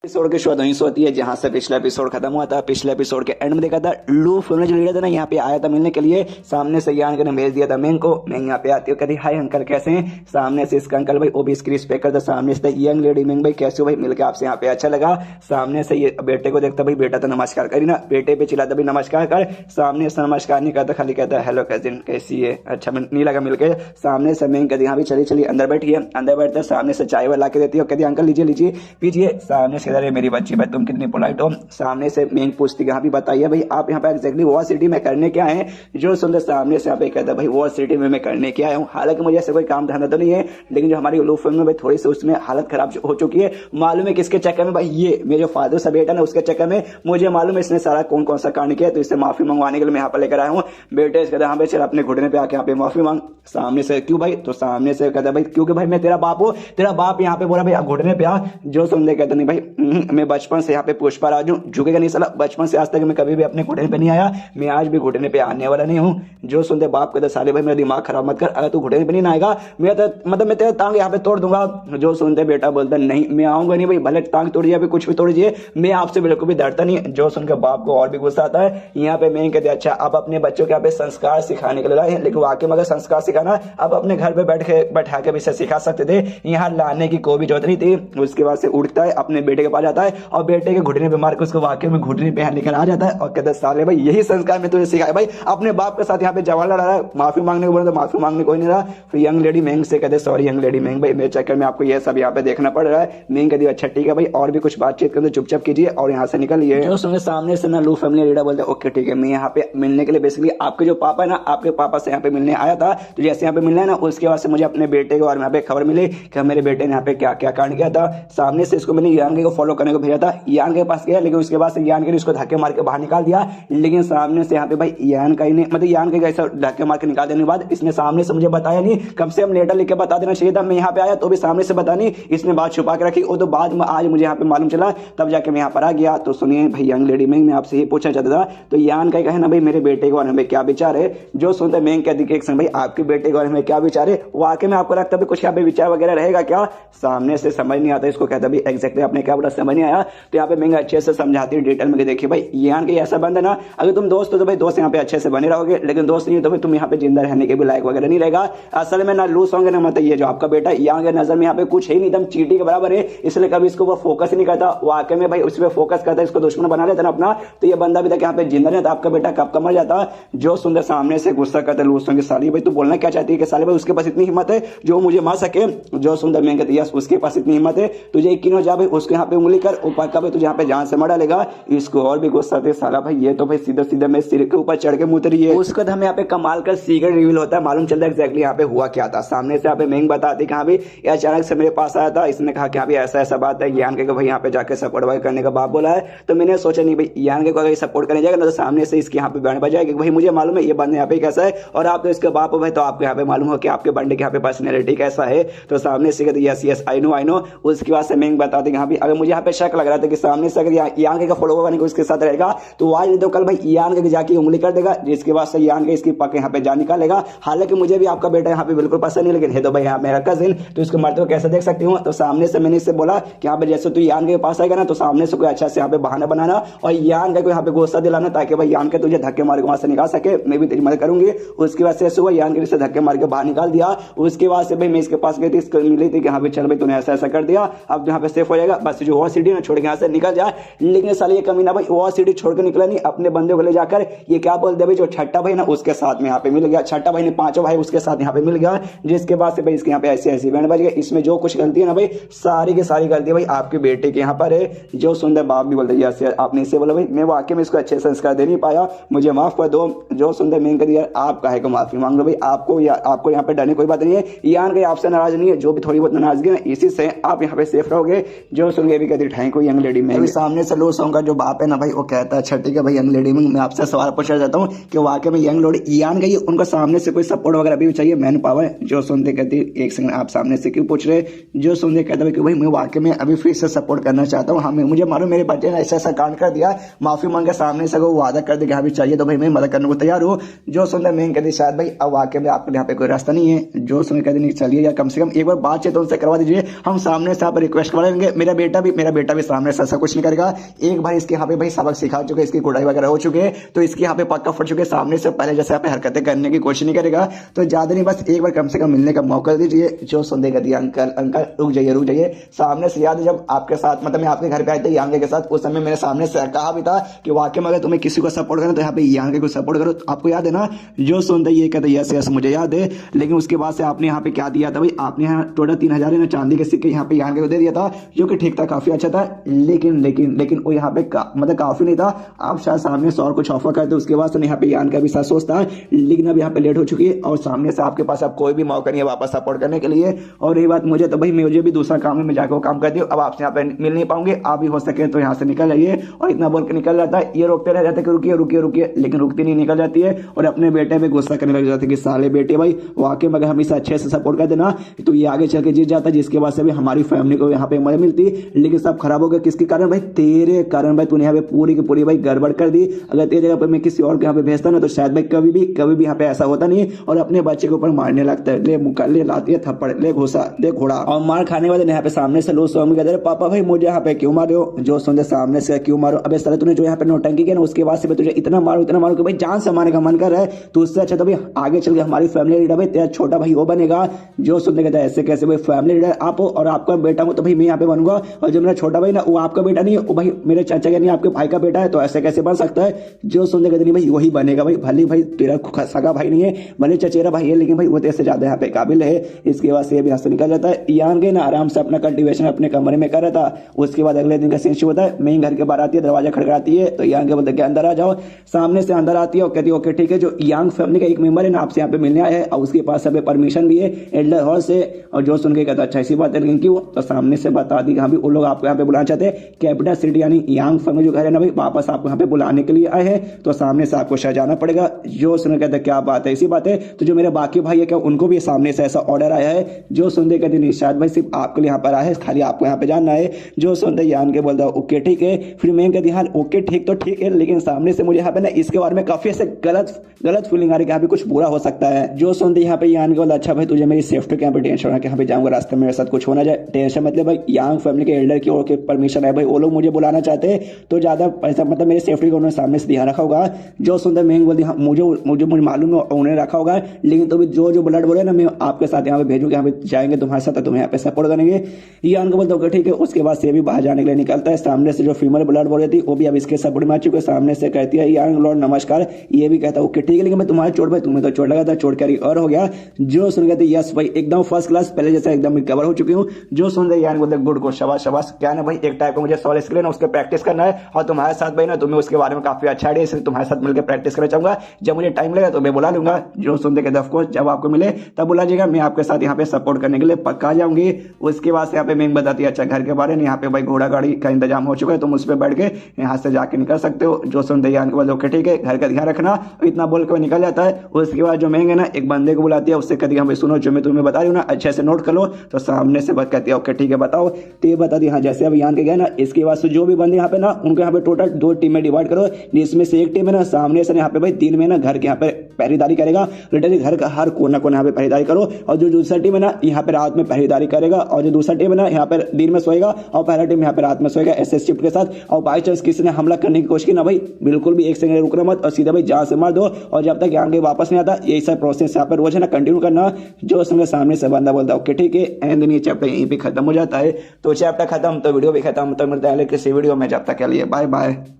Episode की शुरुआत वहीं से होती है जहां से पिछला एपिसोड खत्म हुआ था। पिछले एपिसोड के एंड में देखा था लू फिल्म जो लीडर था ना यहाँ पे आया था मिलने के लिए। सामने से यान ने भेज दिया था मेंग को। मेंग यहाँ पे आती है, कहती हाय अंकल कैसे हैं। सामने से इसका अंकल भाई वो भी इसकी रिस्पेक्ट करता। सामने से यंग लेडी मेंग भाई कैसे हो भाई, मिलकर आपसे यहाँ पे अच्छा लगा। सामने से ये बेटे को देखता भाई, बेटा तो नमस्कार करी ना, बेटे पे चिल्लाता भाई नमस्कार कर। सामने से नमस्कार नहीं करता, खाली कहता है हेलो कजिन कैसी है, अच्छा नहीं लगा मिलकर। सामने से मेंग कहती हाँ भी चलिए चलिए अंदर बैठिए। अंदर बैठते सामने से चाय ला के देती है, कहती अंकल लीजिए लीजिए पीजिए। सामने से मेरी बच्ची तुम कितनी पोलाइट हो। सामने से मेन पूछती यहाँ भी बताइए भाई आप यहाँ पे एग्जैक्टली वॉर सिटी में करने क्या है। जो सुंदर सामने से यहाँ पे कहता है भाई वॉर सिटी में मैं करने क्या आया हूँ। हालांकि मुझे ऐसे कोई काम धंधा तो नहीं है, लेकिन जो हमारी उल्लू फिल्म में भाई थोड़ी सी उसमें हालत खराब हो चुकी है। मालूम है किसके चक्कर में भाई, ये मेरे फादर सा बेटा ना उसके चक्कर में। मुझे मालूम है इसने सारा कौन कौन सा कांड किया, तो इससे माफी मंगवाने के लिए मैं यहाँ पर लेकर आया हूँ। बेटे कहता हाँ भाई चल अपने घुटने पे आके यहाँ पे माफी मांग। सामने से क्यों भाई, तो सामने से कहता भाई क्योंकि भाई मैं तेरा बाप हूँ, तेरा बाप यहाँ पे बोला भाई घुटने पे आ। जो सुंदर कहता नहीं भाई मैं बचपन से यहाँ पे पुष्पा राजू झुकेगा नहीं साला, बचपन से आज तक मैं कभी भी अपने घुटने पे नहीं आया, मैं आज भी घुटने पे आने वाला नहीं हूँ। जो सुनते बाप कहते साले भाई मेरा दिमाग खराब मत कर, अगर तू घुटने पे नहीं आएगा मैं तो मतलब मैं तेरा टांग यहाँ पे तोड़ दूंगा। जो सुनते बेटा बोलता नहीं मैं आऊंगा नहीं भाई, भले टांग तोड़ जाए कुछ भी तोड़िए, मैं आपसे बिल्कुल भी डरता नहीं। जो सुनकर बाप को और भी गुस्सा आता है। यहाँ पे मैं कहते अच्छा आप अपने बच्चों के यहाँ पे संस्कार सिखाने के लिए लाए, लेकिन वाकई में अगर संस्कार सिखाना आप अपने घर पे बैठा के भी सिखा सकते थे, यहाँ लाने की कोई भी जरूरत नहीं थी। उसके बाद से उठता है अपने बेटे के पास जाता है और बेटे के घुटने पे मार के उसको वाकई में घुटने पे लेकर आ जाता है और कहता है साले भाई यही संस्कार मैं तुझे सिखाया भाई। अपने बाप के साथ यहाँ पे जवान लड़ा रहा है, माफी मांगने को बोला तो माफी मांगने कोई नहीं रहा। फिर यंग लेडी मेंग से कहते सॉरी यंग लेडी मेंग भाई मेरे चक्कर में आपको ये सब यहाँ पे देखना पड़ रहा है। मेंग कहती अच्छा ठीक है भाई और भी कुछ बातचीत करते चुपचाप कीजिए और यहाँ से निकलिए। जो सुने सामने से ना लू फैमिली लीडर बोलते ओके ठीक है मैं यहाँ पे मिलने के लिए बेसिकली आपके जो पापा है ना आपके पापा से यहाँ पे मिलने आया था, तो जैसे यहाँ पे मिलना है ना उसके बाद से मुझे अपने बेटे के बारे में यहाँ पे खबर मिली कि मेरे बेटे ने यहाँ पे क्या क्या कांड किया था। सामने से इसको मैंने यान को फॉलो करने को भेजा था, यान के पास गया लेकिन उसके बाद से यान के इसको धक्के मार के बाहर निकाल दिया। लेकिन सामने से यहाँ पे भाई यान का ही नहीं मतलब यान के ऐसा धक्के मार के निकाल देने के बाद इसने सामने से मुझे बताया नहीं, कम से कम लेटर लिख के बता देना चाहिए था। मैं यहाँ पे आया तो भी सामने से बता नहीं, इसने बात छुपा के रखी। वो तो बाद में आज मुझे यहाँ पे मालूम चला तब जाके मैं यहाँ पर आ गया। तो सुनिए भाई यंग लेडी में मैं आपसे ये पूछना चाहता था, तो यान का कहना भाई मेरे बेटे के बारे में क्या विचार है। जो सुनते मैं कहती कि भाई आपके बेटे के बारे में क्या विचार है, वाकई में आपको लगता है कुछ यहाँ पे विचार वगैरह रहेगा क्या। सामने से समझ नहीं आता इसको, कहता भाई एग्जैक्टली आपने क्या बोला समझ नहीं आया। तो यहाँ पे मैं अच्छे से समझाती हूँ डिटेल में, देखिए भाई यान के ऐसा बंद है ना, अगर तुम दोस्त हो तो भाई दोस्त यहाँ पे अच्छे से बने रहोगे, लेकिन दोस्त नहीं हो तो भाई तुम यहाँ पे जिंदा रहने के भी लायक वगैरह नहीं रहेगा। असल में ना लूज होंगे ना मतलब ये जो आपका बेटा यान के नजर में यहाँ पे कुछ है नहीं, एकदम चीटी के बराबर है, इसलिए कभी इसको वो फोकस नहीं करता। वाकई में भाई उस पर फोकस करता, इसको दुश्मन बना लेता ना अपना, तो ये बंदा भी तक यहाँ पे जिंदा रहता, आपका बेटा कब का मर जाता। जो सुंदर सामने से गुस्सा करता लूज होंगे साली भाई तू बोलना क्या चाहती है कि साली भाई उसके पास इतनी हिम्मत है जो मुझे मार सके। जो सुंदर मैं कहती यस उसके पास इतनी हिम्मत है, तुझे यकीन हो जा भाई उसके यहाँ पे उंगली कर ऊपर का भाई तुझे यहाँ पे जान से मरा लेगा। इसको और भी गुस्सा थे साला भाई ये तो भाई सीधा सीधा मेरे सिर के ऊपर चढ़ के मुतरी है। उसके बाद हमें यहाँ पे कमाल कर सीक्रेट रिवील होता है, मालूम चलता है एक्जैक्टली यहाँ पे हुआ क्या था। सामने से यहाँ पे मेंग बताती कि हाँ भाई ये अचानक से मेरे पास आया था, इसने कहा कि हाँ भाई ऐसा ऐसा बात है, यान के भाई यहाँ पे जाके सपोर्ट वगैरह करने का बाप बोला है। तो मैंने सोचा नहीं भाई यान के अगर सपोर्ट करने जाएगा ना तो सामने से इसके यहाँ पे बैंड बजाएगा, भाई मुझे मालूम है ये बंदा यहाँ पे कैसा है और आप तो इसके बाप हो भाई, तो आपको यहाँ पे मालूम हो कि आपके बंदे के यहाँ पे पर्सनैलिटी कैसा है। तो सामने से कहते यस यस आई नो। उसके बाद से मेंग बताते हाँ भाई अगर मुझे यहाँ पे शक लग रहा था कि सामने से अगर यान के फॉलो करने को उसके साथ रहेगा तो आज नहीं तो कल भाई यान के जाके उंगली कर देगा, जिसके बाद से यान के इसकी पक यहाँ पे जान निकालेगा। हालांकि मुझे भी आपका बेटा यहाँ पे बिल्कुल पसंद नहीं, लेकिन है तो भाई यहाँ मेरा कजिन, तो इसको मरते हुए कैसे देख सकती हूँ। तो सामने से मैंने इससे बोला कि यहाँ पे जैसे तू यान के पास आएगा ना तो सामने से कोई अच्छा से यहाँ पे बहाना बनाना और यान का यहाँ पे गुस्सा दिलाना, ताकि भाई यान के तुझे धक्के मार के वहां से निकाल सके, मैं भी तेरी मदद करूंगी। उसके बाद से हुआ यान के से धक्के मार के बाहर निकाल दिया। उसके बाद से भाई मैं इसके पास गई थी, इसको मिली थी कि यहाँ पे चल भाई तूने ऐसा ऐसा कर दिया, अब यहाँ पे सेफ हो जाएगा, बस जो वॉर सिटी ना छोड़ के यहाँ से निकल जाए। लेकिन साले ये कमीना भाई वॉर सिटी छोड़ के निकला नहीं, अपने बंदे को ले जाकर ये क्या बोलते भाई जो छठा भाई ना उसके साथ में यहाँ पे मिल गया, छठा भाई ने पांचों भाई उसके साथ यहाँ पे मिल गया। जिसके बाद से भाई इसके यहाँ पे ऐसी ऐसी बैंड बज गए। इसमें जो कुछ गलती है ना भाई सारी की सारी गलती भाई आपके बेटे के यहाँ पर है। जो सुंदर बाप भी बोलते यस आपने इससे बोला भाई मैं वाकई में इसको अच्छे संस्कार दे नहीं पाया, मुझे माफ कर दो। जो सुंदर मेन कर यार आप काहे को माफी मांग लो भाई, आपको यहाँ पे डरने कोई बात नहीं है, यान के आपसे नाराज नहीं है, जो भी थोड़ी बहुत नाराजगी है इसी से आप यहाँ पे सेफ रहोगे। जो सुन भी कहती थैंक यू यंग लेडी में। सामने से लो सॉन्ग का जो बाप है ना भाई वो कहता है अच्छा ठीक है भाई यंग लेडी में मैं आपसे सवाल पूछना चाहता हूँ कि वाकई में यंग लेडी यान गई उनको सामने से कोई सपोर्ट वगैरह भी चाहिए मैन पावर। जो सुनते कहती एक सेकंड आप सामने से क्यों पूछ रहे। जो सुनते कहता है कि भाई मैं वाकई में अभी फिर से सपोर्ट करना चाहता हूँ, हाँ मुझे मालूम मेरे बच्चे ने ऐसा ऐसा कांड कर दिया, माफी मांग के सामने से वो वादा कर दे कि हाँ भी चाहिए तो भाई मैं मदद करने को तैयार हूँ। जो सुनते मैं कहती शायद भाई अब वाकई में आपके यहाँ पे कोई रास्ता नहीं है। जो सुन कहते नहीं चलिए यार कम से कम एक बार बातचीत उनसे करवा दीजिए, हम सामने से आप रिक्वेस्ट करेंगे, मेरा बेटा भी पाऊंगी, मेरा बेटा भी सामने से ऐसा कुछ नहीं करेगा। एक बार इसके यहाँ पे भाई सबक सिखा चुके, इसकी कुटाई वगैरह हो चुके हैं, तो इसके यहाँ पे पक्का फट चुके, सामने से पहले जैसे यहाँ पे हरकतें करने की कोशिश नहीं करेगा। तो ज्यादा नहीं, बस एक बार कम से कम मिलने का मौका दीजिए। जो सुनते कहती है अंकल अंकल रुक जाइए। सामने से याद, जब आपके साथ मतलब मैं आपके घर पे आया था यांगे के साथ, उस समय मेरे सामने से कहा भी था कि वाकई में अगर तुम्हें किसी को सपोर्ट करना तो यहाँ पे यांगे को सपोर्ट करो। आपको याद है ना? जो सुनते ये कहते यस यस मुझे याद है। लेकिन उसके बाद से आपने यहाँ पे क्या दिया था भाई? आपने यहाँ टोटल 3000 ना चांदी के सिक्के यहाँ पे यांगे को दे दिया था, जो कि ठीक था, काफी अच्छा था। लेकिन वो यहाँ पे मतलब काफी नहीं था। आप शायद सामने से और कुछ ऑफर करते, उसके बाद से यहाँ पे यान का भी साथ सोचता है। लेकिन अब यहाँ पे लेट हो चुकी है और सामने से आपके पास अब कोई भी मौका नहीं है वापस सपोर्ट करने के लिए। और रही बात मुझे, तो भाई मुझे भी दूसरा काम है, मैं जाकर वो काम करती हूँ। अब आपसे यहाँ पे मिल नहीं पाऊंगे, आप भी हो सके तो यहाँ से निकल जाइए। और इतना बोल के निकल जाता है। ये रोकते रह जाते कि रुकिए रुकिए रुकिए, लेकिन रुकती नहीं, निकल जाती है और अपने बेटे पे गुस्सा करने लग जाते कि साले बेटे भाई वाकई में अगर हमेशा अच्छे से सपोर्ट कर देना तो ये आगे चल के जीत जाता, जिसके बाद से भी हमारी फैमिली को यहाँ पे मदद मिलती। लेकिन सब खराब हो गया किसके कारण भाई? तेरे कारण भाई। तूने यहाँ पे पूरी की पूरी भाई गड़बड़ कर दी। अगर तेरी जगह पर मैं किसी और के यहाँ पे भेजता ना तो शायद भाई कभी भी यहाँ पे ऐसा होता नहीं। और अपने बच्चे के ऊपर मारने लगता है, ले मुक्का ले लाती है थप्पड़, ले घुसा ले घोड़ा। और मार खाने वाले यहाँ पे सामने से लोग स्वामी कहते पापा भाई मुझे यहाँ पे क्यों मारे हो? जो सुनते सामने से क्यों मारो? अबे साले तूने जो यहाँ पे नौटंकी किया ना, उसके बाद से तुझे इतना मारो कि भाई जान से मारने का मन कर रहा है। तो उससे अच्छा तो भाई आगे चल के हमारी फैमिली लीडर भाई तेरा छोटा भाई वो बनेगा। जो सुनने कहता है ऐसे कैसे भाई? फैमिली लीडर आप हो और आपका बेटा हूं तो भाई मैं यहाँ पे बनूंगा। और जो मेरा छोटा भाई ना वो आपका बेटा नहीं है, वो भाई मेरे चाचा यानी आपके भाई का बेटा है, तो ऐसे कैसे बन सकता है? जो सुनने कहते नहीं भाई वही बनेगा भाई। भले भाई तेरा सगा भाई नहीं है, भले चचेरा भाई है, लेकिन भाई वो तेरे से ज्यादा यहाँ पे काबिल है। इसके बाद से ये भी यहाँ से निकल जाता है। यान गए ना आराम से अपना कल्टीवेशन अपने कमरे में कर रहा था। उसके बाद अगले दिन का सीन शुरू होता है। मैं घर के बाहर आती है, दरवाजा खड़काती है, तो यान के बोलते कि अंदर आ जाओ। सामने से अंदर आती है और कहती है ओके ठीक है, जो यांग फैमिली का एक मेंबर है ना आपसे यहाँ पे मिलने आया है और उसके पास सब परमिशन भी है एल्डर हॉल से। और जो सुन के कहता अच्छा इसी बात है, लेकिन क्यों? तो सामने से बता दी कि हाँ भी वो लोग आपको यहाँ पे बुलाना चाहते हैं। कैपिटल सिटी यानी यांग फैमिली जो घर है ना भाई वापस आपको यहाँ पे बुलाने के लिए आए हैं, तो सामने से आपको शहर जाना पड़ेगा। जो सुन के कहता क्या बात है? इसी बात है। तो जो मेरे बाकी भाई है क्या उनको भी सामने से ऐसा ऑर्डर आया है? जो सुनते कहते नहीं शायद भाई सिर्फ आपके लिए यहाँ पर आया है, खाली आपको यहाँ पे जानना है। जो सुनते यान के बोलता ओके ठीक है। फिर मैं कहती हाँ ओके ठीक तो ठीक है, लेकिन सामने से मुझे यहाँ पे ना इसके बारे में काफी ऐसे गलत फीलिंग आ रही है, यहाँ पे कुछ बुरा हो सकता है। जो सुनते यहाँ पे यान के बोलता अच्छा भाई तुझे मेरी सेफ्टी के यहाँ पे टेंशन है कि यहाँ पे जाऊंगा रास्ते में मेरे साथ कुछ होना जाए। टेंशन मतलब भाई यांग फैमिली के एल्डर की ओर के परमिशन है भाई, वो लोग मुझे बुलाना चाहते हैं, तो ज्यादा पैसा मतलब मेरी सेफ्टी को उन्होंने सामने से ध्यान रखा होगा। जो सुनते मैं बोलती हाँ मुझे मालूम है उन्होंने रखा होगा, लेकिन तो भी जो ब्लड बोले ना मैं आपके साथ यहाँ पे भेजूंगा, यहाँ पे जाएंगे तुम्हारे साथ, तुम्हें यहाँ पे सपोर्ट करेंगे। यान को बोलता ओके ठीक है। उसके बाद से भी बाहर जाने के लिए निकलता है। सामने से जो फीमेल ब्लड बोल रही थी वो भी अब इसके सपोर्ट में आ चुके। सामने से कहती है यान लॉर्ड नमस्कार। ये भी कहता ओके ठीक है, लेकिन मैं तुम्हारे चोट भाई तुम्हें तो चोट लगा था, चोट कैरी और हो गया। जो सुन कहते यस भाई एकदम फर्स्ट क्लास, पहले जैसा एकदम रिकवर हो चुकी हूँ। जो सुन रहे यान बोलते गुड को शाबाश शाबाश। क्या ना भाई एक टाइप का मुझे सॉल्व स्किल है ना उसके प्रैक्टिस करना है, और तुम्हारे साथ भाई ना तुम्हें उसके बारे में काफी अच्छा आइडिया, इसलिए तुम्हारे साथ मिलकर प्रैक्टिस करना चाहूंगा। जब मुझे टाइम लगेगा तो मैं बुला लूंगा। जो सुनते कहते ऑफकोर्स जब आपको मिले तब बुला जाएगा, मैं आपके साथ यहाँ पे सपोर्ट करने के लिए पक्का जाऊंगी। उसके बाद से यहाँ पे मैं बताती है अच्छा घर के बारे में, यहाँ पे भाई घोड़ा गाड़ी का इंतजाम हो चुका है, तुम उस पर बैठ के यहाँ से जाके निकल सकते हो। जो सुनते यान के बाद ओके ठीक है, घर का ध्यान रखना। इतना बोल के निकल जाता है। उसके बाद जो महंगे ना एक बंदे को बुलाती है, उससे कहती है सुनो जो मैं तुम्हें बता रही हूँ ना अच्छे से नोट कर लो। तो सामने से बात कहती है ओके ठीक है बताओ। तो ये बता दी हाँ जैसे अब यान के गए ना, इसके बाद से जो भी बंदे यहाँ पे ना उनको यहाँ पे टोटल 2 टीम में डिवाइड करो, जिसमें से एक टीम है ना सामने से यहाँ पे भाई 3 में ना घर के यहाँ पे पहरेदारी करेगा, लिटरली घर का हर कोना यहाँ पे पहरेदारी करो। और जो दूसरा टीम है ना यहाँ पे रात में पहरेदारी करेगा, और जो दूसरा टीम है ना यहाँ पे दिन में सोएगा, और पहला टीम यहाँ पे रात में सोएगा ऐसे शिफ्ट के साथ। और बाई चांस किसी ने हमला करने की कोशिश की ना भाई बिल्कुल भी एक सेकंड रुकना मत और सीधा भाई जान से मार दो। और जब तक यहाँ के वापस नहीं आता यही सब प्रोसेस यहाँ पे रोज है ना कंटिन्यू करना। जो संग सामने से बंदा बोलता है ओके ठीक है, एंड ये चैप्टर यहीं पे खत्म हो जाता है। तो चैप्टर खत्म तो वीडियो भी खत्म। तो मिलता है किसी वीडियो में, जब तक के लिए बाय बाय।